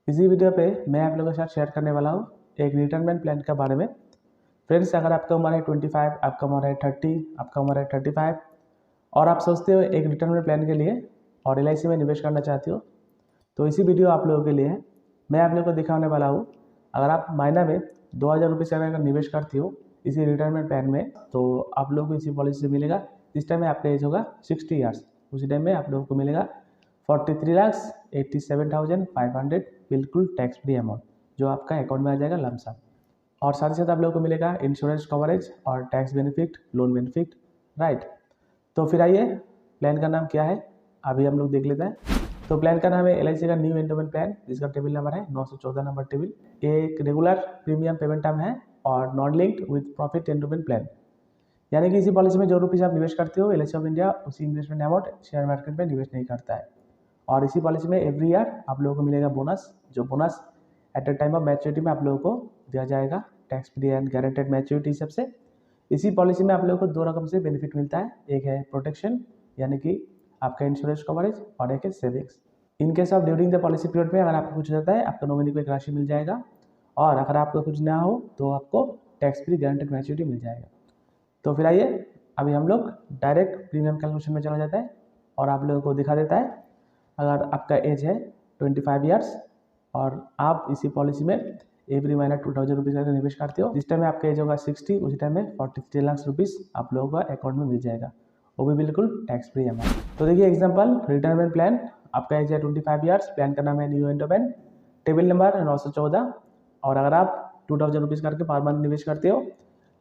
इसी वीडियो पे मैं आप लोगों के साथ शेयर करने वाला हूँ एक रिटायरमेंट प्लान के बारे में। फ्रेंड्स, अगर आपका उम्र है 25, आपका उम्र है 30, आपका उम्र है 35 और आप सोचते हो एक रिटायरमेंट प्लान के लिए और LIC में निवेश करना चाहते हो, तो इसी वीडियो आप लोगों के लिए है। मैं आप लोगों को दिखाने वाला हूँ, अगर आप महीना में 2000 रुपये से अगर निवेश करते हो इसी रिटायरमेंट प्लान में, तो आप लोगों को इसी पॉलिसी से मिलेगा। जिस टाइम में आपका एज होगा 60 ईयर्स, उसी टाइम में आप लोगों को मिलेगा 43,87,500 बिल्कुल टैक्स फ्री अमाउंट, जो आपका अकाउंट में आ जाएगा लमसम। और साथ ही साथ आप लोगों को मिलेगा इंश्योरेंस कवरेज और tax benefit, loan benefit, right. तो फिर आइए, प्लान का नाम क्या है अभी हम लोग देख लेते हैं। तो प्लान का नाम है LIC का न्यू एंडोमेंट प्लान, जिसका टेबल नंबर है 914 नंबर टेबल। ये एक रेगुलर प्रीमियम पेमेंट टर्म है और non linked with profit endowment plan, यानी कि इसी पॉलिसी में जो रुपीज़ आप निवेश करते हो LIC ऑफ इंडिया उसी इन्वेस्टमेंट अमाउंट शेयर मार्केट में निवेश नहीं करता है। और इसी पॉलिसी में एवरी ईयर आप लोगों को मिलेगा बोनस, जो bonus at the time of maturity में आप लोगों को दिया जाएगा tax free and guaranteed maturity हिसाब से। इसी पॉलिसी में आप लोगों को दो रकम से बेनिफिट मिलता है, एक है प्रोटेक्शन यानी कि आपका इंश्योरेंस कवरेज और एक है savings. In case of during the policy period में अगर आपको कुछ हो जाता है, आपका नॉमिनी को एक राशि मिल जाएगा, और अगर आपको कुछ ना हो तो आपको टैक्स फ्री गारंटेड मैच्योरिटी मिल जाएगा। तो फिर आइए, अभी हम लोग डायरेक्ट प्रीमियम कैलकुलेशन में चला जाता है और आप लोगों को दिखा देता है। अगर आपका एज है 25 ईयर्स और आप इसी पॉलिसी में एवरी महीना 2000 रुपीज़ का निवेश करते हो, जिस टाइम में आपका एज होगा 60, उसी टाइम में 43 लाख रुपीज़ आप लोगों का अकाउंट में मिल जाएगा, वो भी बिल्कुल टैक्स फ्री अमाउंट। तो देखिए एग्जांपल, रिटायरमेंट प्लान, आपका एज है 25 ईयर्स, प्लान का नाम है न्यू एंडोमेंट, टेबल नंबर 914, और अगर आप 2000 रुपीज़ करके पर मंथ निवेश करते हो,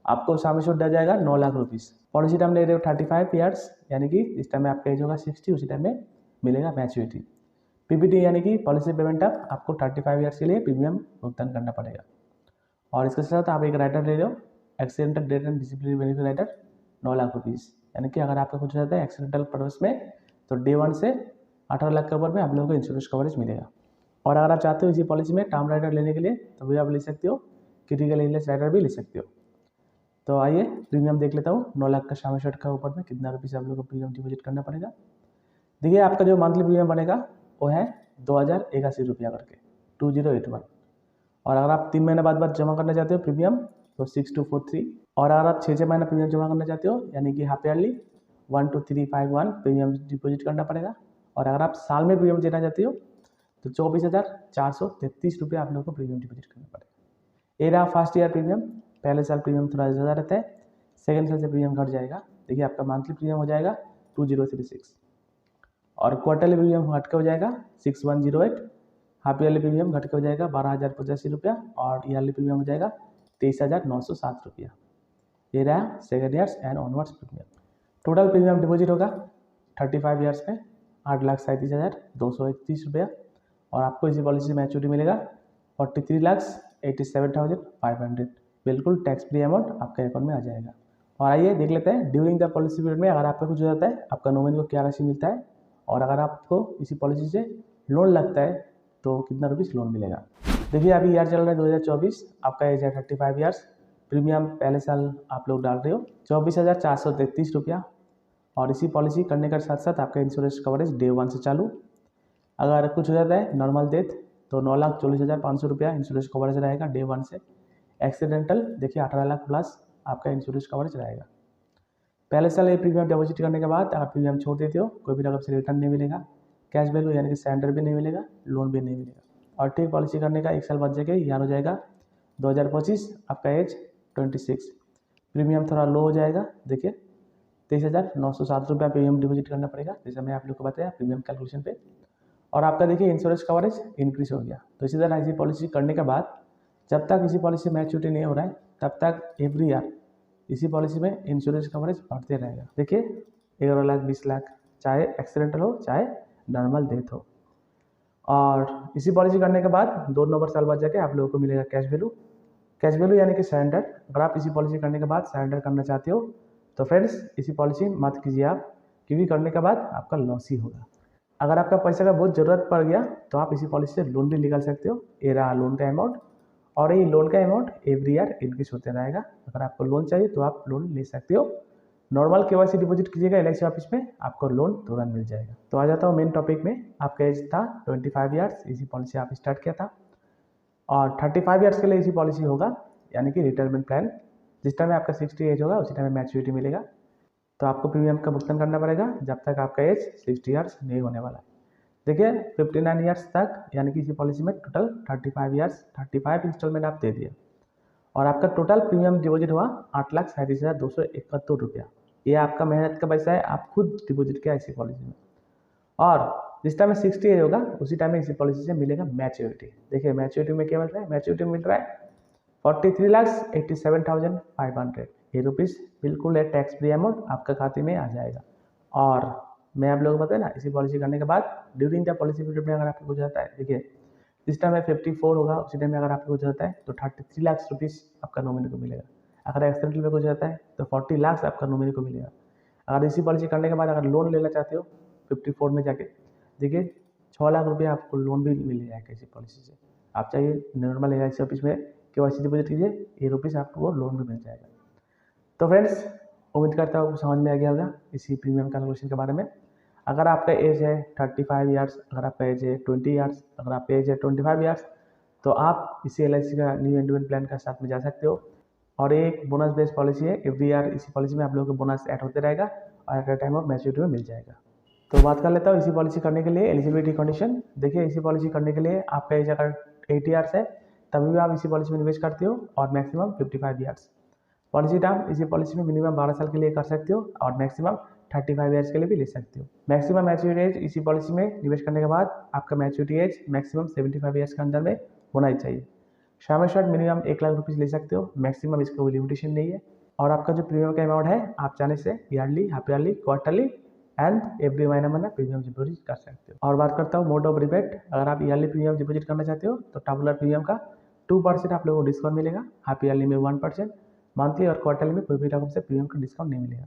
आपको सामने से दिया जाएगा 9 लाख रुपीज़। पॉलिसी टाइम ले रहे हो 35 ईयर्स, यानी कि इस टाइम में आपका एज होगा 60, उसी टाइम में मिलेगा मैच्योरिटी। PPT यानी कि पॉलिसी पेमेंट अप, आपको 35 ईयर्स के लिए प्रीमियम भुगतान करना पड़ेगा। और इसके साथ आप एक राइटर ले रहे हो, accidental death and disability benefit writer 9 lakh rupees, यानी कि अगर आपका कुछ हो जाता है एक्सीडेंटल पर्पस में, तो डे 1 से 18 लाख के ऊपर में आप लोगों को इंश्योरेंस कवरेज मिलेगा। और अगर आप चाहते हो इसी पॉलिसी में टर्म राइटर लेने के लिए, तो भी आप ले सकते हो, क्रिटिकल इलनेस राइटर भी ले सकते हो। तो आइए प्रीमियम देख लेता हूँ, 9 लाख का शामिल शर्ट का ऊपर में कितना रुपये आप लोगों को प्रीमियम डिपॉजिट करना पड़ेगा। देखिए, आपका जो मंथली प्रीमियम बनेगा वो है 2081 रुपया करके, 2081। और अगर आप 3 महीने बाद जमा करना चाहते हो प्रीमियम, तो 6243। और अगर आप 6 महीना प्रीमियम जमा करना चाहते हो, यानी कि हाफ ईयरली 12351 प्रीमियम डिपॉजिट करना पड़ेगा। और अगर आप साल में प्रीमियम देना चाहते हो, तो 24,433 रुपये आप लोगों को प्रीमियम डिपॉजिट करना पड़ेगा। ये रहा फर्स्ट ईयर प्रीमियम। पहले साल प्रीमियम थोड़ा ज़्यादा रहता है, सेकेंड साल से प्रीमियम घट जाएगा। देखिए, आपका मंथली प्रीमियम हो जाएगा 2036, और क्वार्टरली प्रीमियम घट के हो जाएगा 6108, हाफ ईयरली प्रीमियम घट के हो जाएगा 12,085 रुपया, और ईयरली प्रीमियम हो जाएगा 23,907 रुपया। ये रहा second years and onwards premium. Total premium deposit होगा 35 ईयर्स में 8,37,231 रुपया, और आपको इसी पॉलिसी से मैच्योरिटी मिलेगा 43,87,500 बिल्कुल टैक्स फ्री अमाउंट आपके अकाउंट में आ जाएगा। और आइए देख लेते हैं, ड्यूरिंग द पॉलिसी पीरियड में अगर आपका कुछ हो जाता है, आपका नॉमिनी को क्या राशि मिलता है, और अगर आपको इसी पॉलिसी से लोन लगता है तो कितना रुपीज़ लोन मिलेगा। देखिए, अभी ईयर चल रहा है 2024, आपका एज है 35 ईयर्स, प्रीमियम पहले साल आप लोग डाल रहे हो 24,433 रुपया। और इसी पॉलिसी करने के साथ साथ आपका इंश्योरेंस कवरेज डे 1 से चालू। अगर कुछ हो जाता है नॉर्मल डेथ, तो 9,40,500 रुपया इंश्योरेंस कवरेज रहेगा डे 1 से। एक्सीडेंटल देखिए 18 लाख प्लस आपका इंश्योरेंस कवरेज रहेगा। पहले साल ये प्रीमियम डिपॉजिट करने के बाद अगर प्रीमियम छोड़ देते हो, कोई भी रकम से रिटर्न नहीं मिलेगा, कैश वैल्यू यानी कि सरेंडर भी नहीं मिलेगा, लोन भी नहीं मिलेगा। और ठीक पॉलिसी करने का 1 साल बाद जाके यार हो जाएगा 2025, आपका एज 26, प्रीमियम थोड़ा लो हो जाएगा। देखिए 23,907 रुपया प्रीमियम डिपॉजिट करना पड़ेगा, जैसा मैं आप लोग को बताया प्रीमियम कैलकुलेशन पे। और आपका देखिए इंश्योरेंस कवरेज इंक्रीज हो गया। तो इसी तरह इसी पॉलिसी करने के बाद जब तक इसी पॉलिसी मैच्योरिटी नहीं हो रहा है, तब तक एवरी ईयर इसी पॉलिसी में इंश्योरेंस कवरेज बढ़ते रहेगा। देखिए 11 लाख, 20 लाख, चाहे एक्सीडेंटल हो चाहे नॉर्मल डेथ हो। और इसी पॉलिसी करने के बाद 2 नंबर साल बाद जाके आप लोगों को मिलेगा कैश वैल्यू। कैश वैल्यू यानी कि सरेंडर। अगर आप इसी पॉलिसी करने के बाद सरेंडर करना चाहते हो, तो फ्रेंड्स इसी पॉलिसी मत कीजिए आप, क्योंकि करने के बाद आपका लॉस ही होगा। अगर आपका पैसे का बहुत ज़रूरत पड़ गया, तो आप इसी पॉलिसी से लोन भी निकाल सकते हो। ये रहा लोन का अमाउंट, और ये लोन का अमाउंट एवरी ईयर इंक्रीज होते रहेगा। अगर आपको लोन चाहिए तो आप लोन ले सकते हो नॉर्मल केवाईसी डिपॉजिट कीजिएगा एलआईसी ऑफिस में, आपको लोन तुरंत मिल जाएगा। तो आ जाता हूँ मेन टॉपिक में। आपका एज था 25 ईयर्स, इसी पॉलिसी आप स्टार्ट किया था और 35 ईयर्स के लिए इसी पॉलिसी होगा, यानी कि रिटायरमेंट प्लान। जिस टाइम में आपका 60 एज होगा उसी टाइम में मैच्योरिटी मिलेगा। तो आपको प्रीमियम का भुगतान करना पड़ेगा जब तक आपका एज 60 ईयर्स नहीं होने वाला है। देखिए 59 ईयर्स तक, यानी कि इसी पॉलिसी में टोटल 35 ईयर्स 35 इंस्टॉलमेंट आप दे दिए और आपका टोटल प्रीमियम डिपॉजिट हुआ 8,37,271 रुपया। ये आपका मेहनत का पैसा है, आप खुद डिपॉजिट किया इसी पॉलिसी में। और जिस टाइम में 60 एज होगा उसी टाइम में इसी पॉलिसी से मिलेगा मैच्योरिटी। देखिए मैच्योरिटी में क्या मिल रहा है, मैच्योरिटी मिल रहा है 43,87,500 ये रुपीज़, बिल्कुल है टैक्स फ्री अमाउंट आपका खाते में आ जाएगा। और मैं आप लोगों को बताया ना, इसी पॉलिसी करने के बाद ड्यूरिंग द पॉलिसी पीरियड में अगर आपको कुछ होता है, देखिए जिस टाइम में 54 होगा उसी टाइम में अगर आपको कुछ होता है तो 33 लाख रुपीज़ आपका नॉमिनी को मिलेगा। अगर एक्सीडेंटल में कुछ होता है तो 40 लाख आपका नॉमिनी को मिलेगा। अगर इसी पॉलिसी करने के बाद अगर लोन लेना चाहते हो 54 में जाके, देखिए 6 लाख रुपये आपको लोन भी मिल जाएगा इसी पॉलिसी से। आप चाहिए नॉर्मल एलआईसी ऑफिस में केवाईसी डिपॉजिट कीजिए, ये रुपीज़ आपको लोन भी मिल जाएगा। तो फ्रेंड्स उम्मीद करता हूँ समझ में आ गया होगा इसी प्रीमियम कैलकुलेशन के बारे में। अगर आपका एज है 35 ईयर्स, अगर आपका एज है 20 ईयर्स, अगर आपका एज है 25 ईयर्स, तो आप इसी एलआईसी का न्यू एंडोमेंट प्लान का साथ में जा सकते हो। और एक बोनस बेस्ड पॉलिसी है, एवरी ईयर इसी पॉलिसी में आप लोगों को बोनस ऐड होते रहेगा और at the time of maturity में मिल जाएगा। तो बात कर लेता हूँ इसी पॉलिसी करने के लिए एलिजिबिलिटी कंडीशन। देखिए इसी पॉलिसी करने के लिए आपका एज अगर 8 ईयर्स है तभी भी आप इसी पॉलिसी में निवेश करते हो और मैक्सिमम 55 ईयर्स। पॉलिसी टर्म इसी पॉलिसी में मिनिमम 12 साल के लिए कर सकते हो और मैक्सिमम 35 ईयर्स के लिए भी ले सकते हो। मैक्सिमम मैच्योरिटी एज इसी पॉलिसी में निवेश करने के बाद आपका मैच्योरिटी एज मैक्सिमम 75 ईयर्स के अंदर में होना ही चाहिए। शाम शॉर्ट मिनिमम 1 लाख रुपीज़ ले सकते हो, मैक्सिमम इसका कोई लिमिटेशन नहीं है। और आपका जो प्रीमियम का अमाउंट है आप चाहने से yearly, half yearly, quarterly and every महीना प्रीमियम डिपॉजिट कर सकते हो। और बात करता हूँ मोड ऑफ रिबेट। अगर आप ईयरली प्रीमियम डिपॉजिट करना चाहते हो तो टैबुलर प्रीमियम का 2% आप लोगों को डिस्काउंट मिलेगा, हाफ ईयरली में 1%, मंथली और क्वार्टरली में कोई भी रकम से प्रीमियम का डिस्काउंट नहीं मिलेगा।